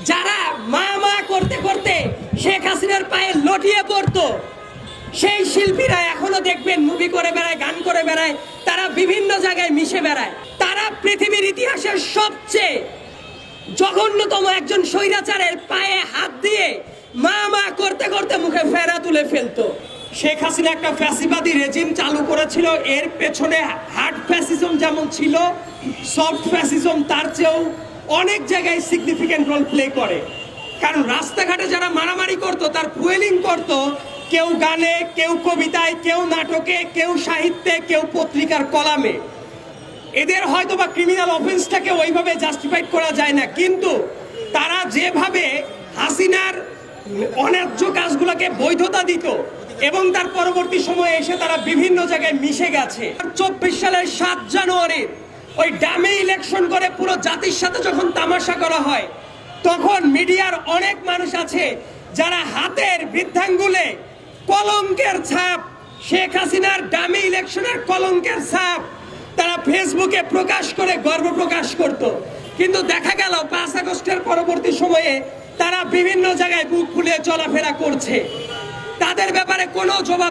যারা মা মা করতে করতে শেখ হাসিনার পায়ে লটিয়ে পড়তো, সেই শিল্পীরা এখনো দেখবেন মুভি করে বেড়ায়, গান করে বেড়ায়, তারা বিভিন্ন জায়গায় মিশে বেড়ায়। তারা পৃথিবীর ইতিহাসের সবচেয়ে জঘন্যতম একজন স্বৈরাচারের পায়ে হাত দিয়ে মা মা করতে করতে মুখে ফেরা তুলে ফেলতো। শেখ হাসিনা একটা ফ্যাসিবাদী রেজিম চালু করেছিল, এর পেছনে হার্ড ফ্যাসিজম যেমন ছিল, সফট ফ্যাসিজম তার চেয়েও অনেক জায়গায় সিগনিফিক্যান্ট রোল প্লে করে। কারণ রাস্তাঘাটে যারা মারামারি করতো, তার ফুয়েলিং করতো কেউ গানে, কেউ কবিতায়, কেউ নাটকে, কেউ সাহিত্যে, কেউ পত্রিকার কলামে। এদের হয়তো বা ক্রিমিনাল অফেন্সটাকে ওইভাবে জাস্টিফাইড করা যায় না, কিন্তু তারা যেভাবে হাসিনার অন্যায্য কাজগুলোকে বৈধতা দিত এবং তার পরবর্তী সময়ে এসে তারা বিভিন্ন জায়গায় মিশে গেছে। 24 সালের 7 জানুয়ারি ওই ডামে ইলেকশন করে পুরো জাতির সাথে যখন তামাশা করা হয়, তখন মিডিয়ার অনেক মানুষ আছে যারা হাতের বৃদ্ধাঙ্গুলে কলঙ্কের ছাপ, শেখ হাসিনার ডামি ইলেকশনের কলঙ্কের ছাপ তারা ফেসবুকে প্রকাশ করে গর্ব প্রকাশ করত। কিন্তু দেখা গেল 5 আগস্টের পরবর্তী সময়ে তারা বিভিন্ন জায়গায় বুক ফুলিয়ে চলাফেরা করছে। তাদের ব্যাপারে কোনো জবাব